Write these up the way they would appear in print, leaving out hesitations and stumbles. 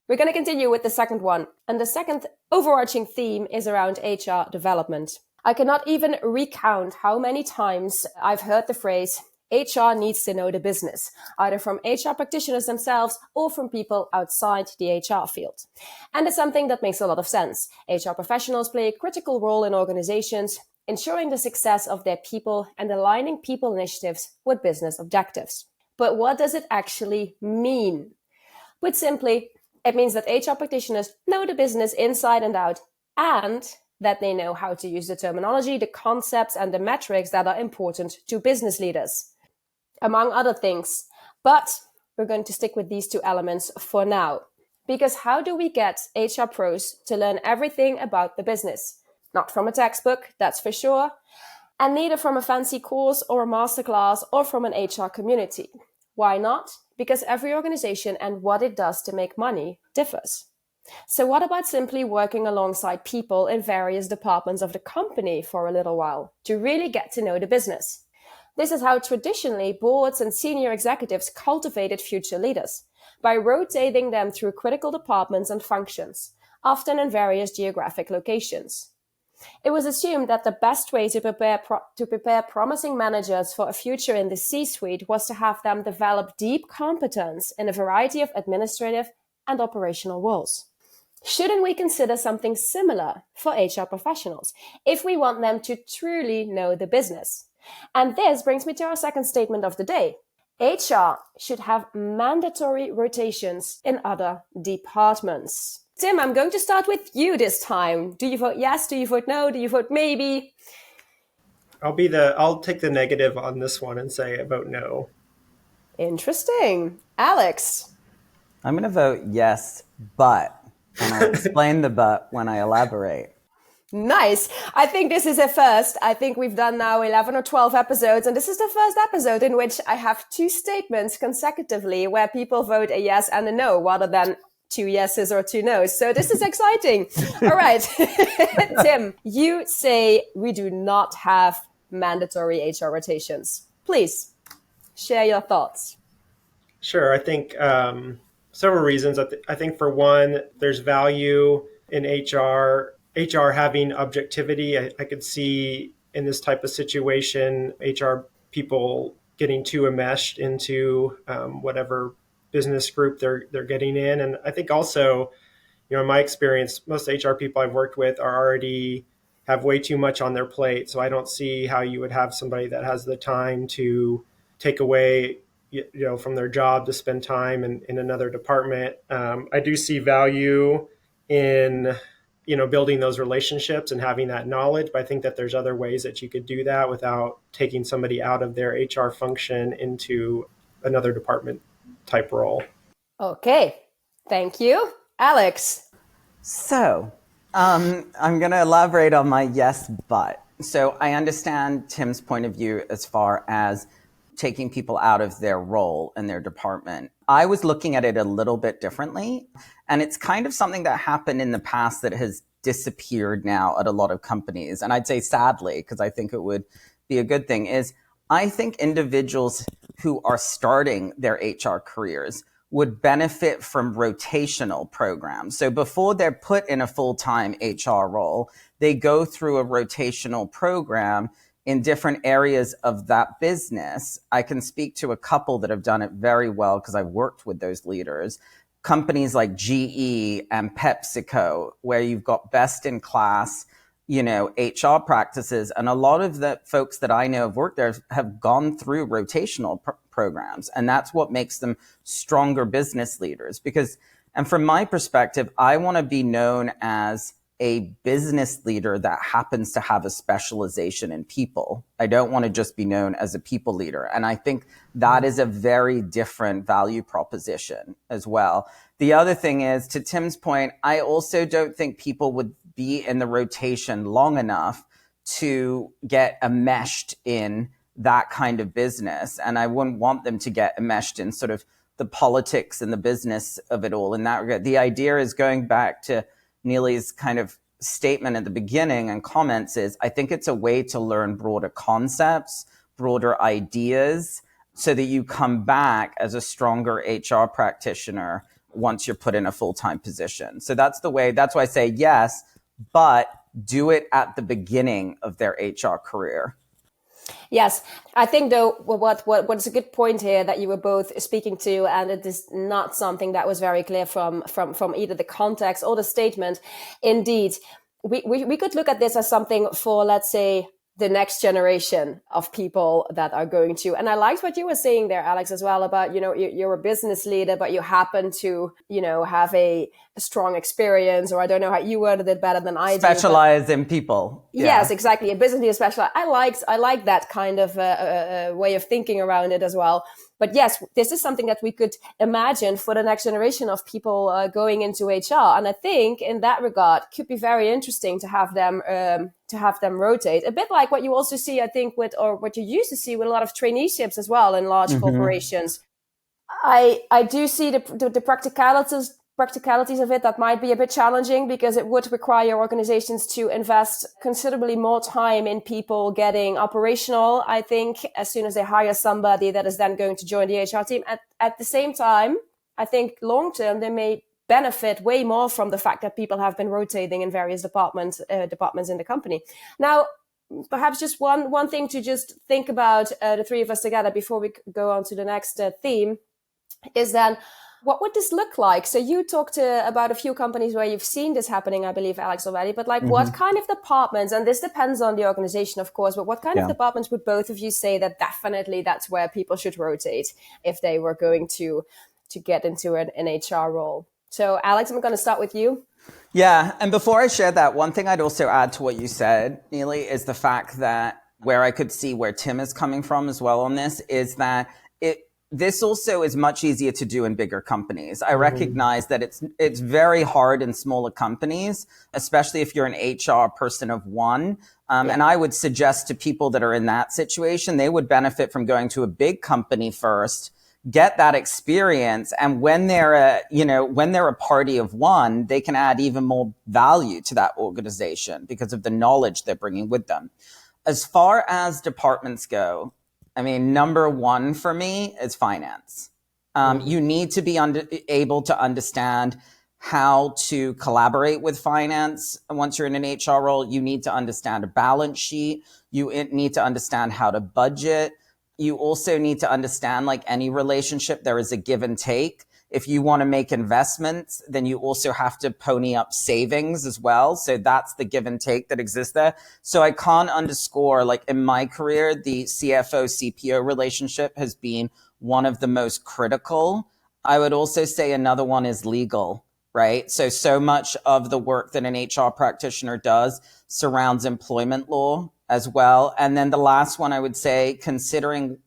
We're going to continue with the second one. And the second overarching theme is around HR development. I cannot even recount how many times I've heard the phrase, HR needs to know the business, either from HR practitioners themselves or from people outside the HR field. And it's something that makes a lot of sense. HR professionals play a critical role in organizations, ensuring the success of their people and aligning people initiatives with business objectives. But what does it actually mean? Put simply, it means that HR practitioners know the business inside and out, and that they know how to use the terminology, the concepts, and the metrics that are important to business leaders, among other things. But we're going to stick with these two elements for now. Because how do we get HR pros to learn everything about the business? Not from a textbook, that's for sure, and neither from a fancy course or a masterclass or from an HR community. Why not? Because every organization and what it does to make money differs. So what about simply working alongside people in various departments of the company for a little while to really get to know the business? This is how traditionally boards and senior executives cultivated future leaders, by rotating them through critical departments and functions, often in various geographic locations. It was assumed that the best way to prepare promising managers for a future in the C-suite was to have them develop deep competence in a variety of administrative and operational roles. Shouldn't we consider something similar for HR professionals if we want them to truly know the business? And this brings me to our second statement of the day. HR should have mandatory rotations in other departments. Tim, I'm going to start with you this time. Do you vote yes? Do you vote no? Do you vote maybe? I'll take the negative on this one and say I vote no. Interesting. Alex? I'm going to vote yes, but, and I'll explain the but when I elaborate. Nice. I think this is a first. I think we've done now 11 or 12 episodes, and this is the first episode in which I have two statements consecutively where people vote a yes and a no rather than two yeses or two no's. So this is exciting. All right. Tim, you say we do not have mandatory HR rotations. Please share your thoughts. Sure. I think several reasons. I think for one, there's value in HR having objectivity. I could see in this type of situation, HR people getting too enmeshed into whatever business group they're getting in. And I think also, in my experience, most HR people I've worked with have way too much on their plate. So I don't see how you would have somebody that has the time to take away, from their job to spend time in another department. I do see value in, building those relationships and having that knowledge. But I think that there's other ways that you could do that without taking somebody out of their HR function into another department type role. Okay. Thank you. Alex? So I'm going to elaborate on my yes, but. So I understand Tim's point of view as far as taking people out of their role in their department. I was looking at it a little bit differently, and it's kind of something that happened in the past that has disappeared now at a lot of companies. And I'd say sadly, because I think it would be a good thing, is I think individuals who are starting their HR careers would benefit from rotational programs. So before they're put in a full-time HR role, they go through a rotational program in different areas of that business. I can speak to a couple that have done it very well because I've worked with those leaders. Companies like GE and PepsiCo, where you've got best in class, HR practices. And a lot of the folks that I know have worked there have gone through rotational programs. And that's what makes them stronger business leaders. And from my perspective, I want to be known as a business leader that happens to have a specialization in people. I don't want to just be known as a people leader. And I think that is a very different value proposition as well. The other thing is, to Tim's point, I also don't think people would be in the rotation long enough to get enmeshed in that kind of business. And I wouldn't want them to get enmeshed in sort of the politics and the business of it all in that regard. The idea is, going back to Neely's kind of statement at the beginning and comments, is I think it's a way to learn broader concepts, broader ideas, so that you come back as a stronger HR practitioner once you're put in a full-time position. So that's the way, that's why I say yes, but do it at the beginning of their HR career. Yes, I think though what's a good point here that you were both speaking to, and it is not something that was very clear from either the context or the statement. Indeed, we could look at this as something for, let's say, the next generation of people that are going to. And I liked what you were saying there, Alex, as well about, you're a business leader, but you happen to, have a strong experience, or I don't know how you worded it better than I Specialize in people. Yeah. Yes, exactly. A business leader specialized. I like that kind of way of thinking around it as well. But yes, this is something that we could imagine for the next generation of people going into HR. And I think in that regard, could be very interesting to have them rotate. A bit like what you also see, I think, or what you used to see with a lot of traineeships as well in large corporations. I do see the practicalities of it that might be a bit challenging, because it would require organizations to invest considerably more time in people getting operational, I think, as soon as they hire somebody that is then going to join the HR team. At the same time, I think long term, they may benefit way more from the fact that people have been rotating in various departments in the company. Now, perhaps just one thing to just think about, the three of us together, before we go on to the next theme, is then, what would this look like? So you talked about a few companies where you've seen this happening, I believe, Alex, already. But what kind of departments, and this depends on the organization, of course, but what kind of departments would both of you say that definitely that's where people should rotate if they were going to get into an HR role? So Alex, I'm going to start with you. Yeah. And before I share that, one thing I'd also add to what you said, Neely, is the fact that where I could see where Tim is coming from as well on this is that this also is much easier to do in bigger companies. I recognize that it's very hard in smaller companies, especially if you're an HR person of one. And I would suggest to people that are in that situation, they would benefit from going to a big company first, get that experience. And when they're a party of one, they can add even more value to that organization because of the knowledge they're bringing with them. As far as departments go, I mean, number one for me is finance. You need to be able to understand how to collaborate with finance. Once you're in an HR role, you need to understand a balance sheet. You need to understand how to budget. You also need to understand, like any relationship, there is a give and take. If you want to make investments, then you also have to pony up savings as well. So that's the give and take that exists there. So I can't underscore, like in my career, the CFO CPO relationship has been one of the most critical. I would also say another one is legal, right? So much of the work that an HR practitioner does surrounds employment law as well. And then the last one I would say, considering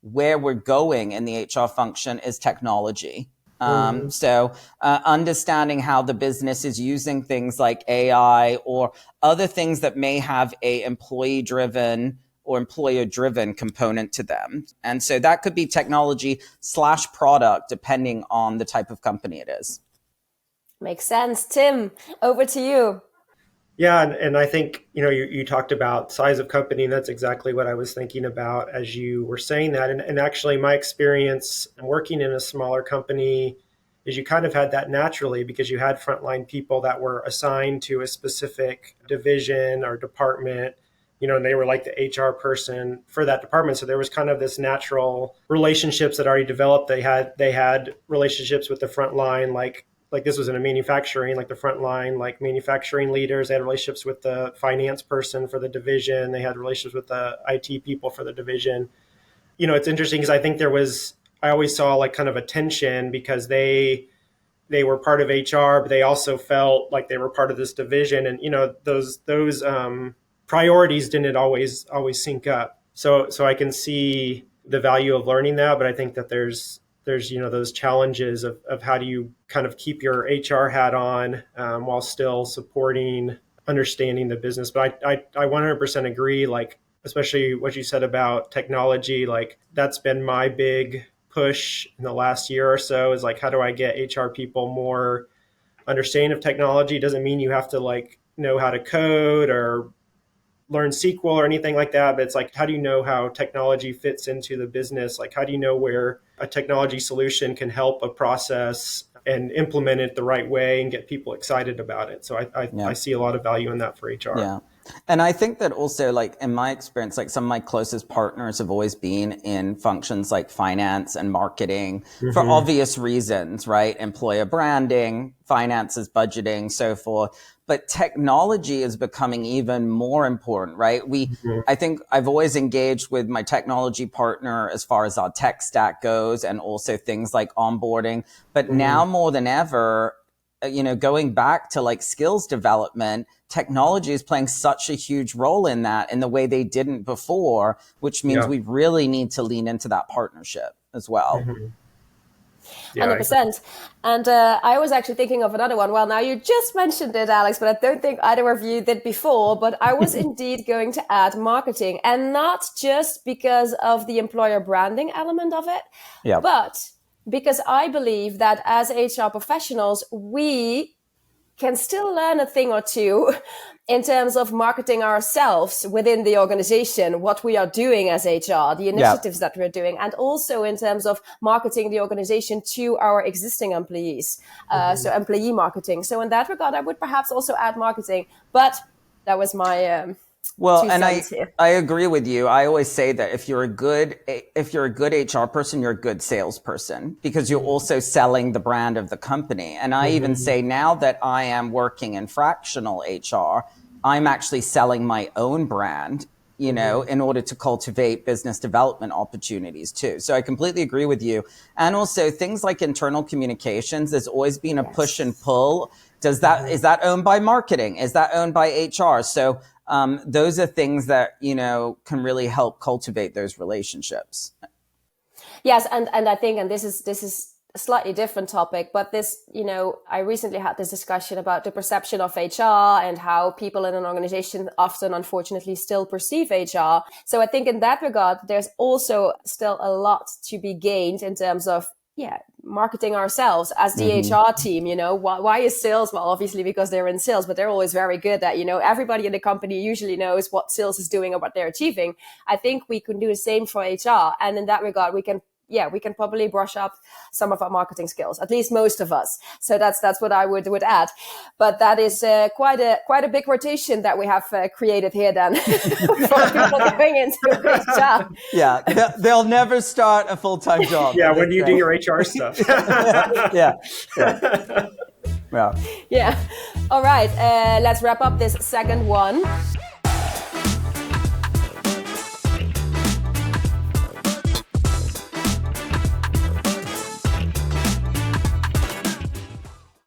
where we're going in the HR function, is technology. So understanding how the business is using things like AI or other things that may have a employee-driven or employer-driven component to them. And so that could be technology/product, depending on the type of company it is. Makes sense. Tim, over to you. Yeah, and I think, you talked about size of company, and that's exactly what I was thinking about as you were saying that. And actually, my experience working in a smaller company is you kind of had that naturally, because you had frontline people that were assigned to a specific division or department, and they were like the HR person for that department. So there was kind of this natural relationships that already developed. They had relationships with the frontline, like this was in a manufacturing, like the front line, like manufacturing leaders. They had relationships with the finance person for the division. They had relationships with the IT people for the division. It's interesting because I think I always saw like kind of a tension, because they were part of HR, but they also felt like they were part of this division. And, those priorities didn't always sync up. So I can see the value of learning that, but I think that there's those challenges of how do you kind of keep your HR hat on while still supporting understanding the business. But I 100% agree, like especially what you said about technology, like that's been my big push in the last year or so, is like, how do I get HR people more understanding of technology? Doesn't mean you have to like know how to code or learn SQL or anything like that, but it's like, how do you know how technology fits into the business? Like, how do you know where a technology solution can help a process and implement it the right way and get people excited about it? So I see a lot of value in that for HR. Yeah. And I think that also, like, in my experience, like some of my closest partners have always been in functions like finance and marketing for obvious reasons, right? Employer branding, finances, budgeting, so forth. But technology is becoming even more important, right? I think I've always engaged with my technology partner as far as our tech stack goes, and also things like onboarding. But now more than ever, going back to like skills development, technology is playing such a huge role in that in the way they didn't before, which means we really need to lean into that partnership as well. 100%. And I was actually thinking of another one. Well, now you just mentioned it, Alex, but I don't think either of you did before. But I was indeed going to add marketing, and not just because of the employer branding element of it, but because I believe that as HR professionals, we can still learn a thing or two in terms of marketing ourselves within the organization, what we are doing as HR, the initiatives that we're doing, and also in terms of marketing the organization to our existing employees. So employee marketing. So in that regard, I would perhaps also add marketing, but that was my well, and I agree with you. I always say that if you're a good HR person, you're a good salesperson, because you're also selling the brand of the company. And I even say now that I am working in fractional HR, I'm actually selling my own brand, in order to cultivate business development opportunities too. So I completely agree with you. And also things like internal communications, there's always been a push and pull. Is that owned by marketing? Is that owned by HR? So those are things that, can really help cultivate those relationships. Yes. And I think, and this is a slightly different topic, but this, I recently had this discussion about the perception of HR and how people in an organization often, unfortunately, still perceive HR. So I think in that regard, there's also still a lot to be gained in terms of, marketing ourselves as the HR team. Why is sales? Well, obviously because they're in sales, but they're always very good at, everybody in the company usually knows what sales is doing and what they're achieving. I think we can do the same for HR. And in that regard, we can probably brush up some of our marketing skills, at least most of us. So that's what I would add. But that is quite a big rotation that we have created here then for people going into HR. Yeah, they'll never start a full-time job. Yeah, when you do your HR stuff. Yeah. All right, let's wrap up this second one.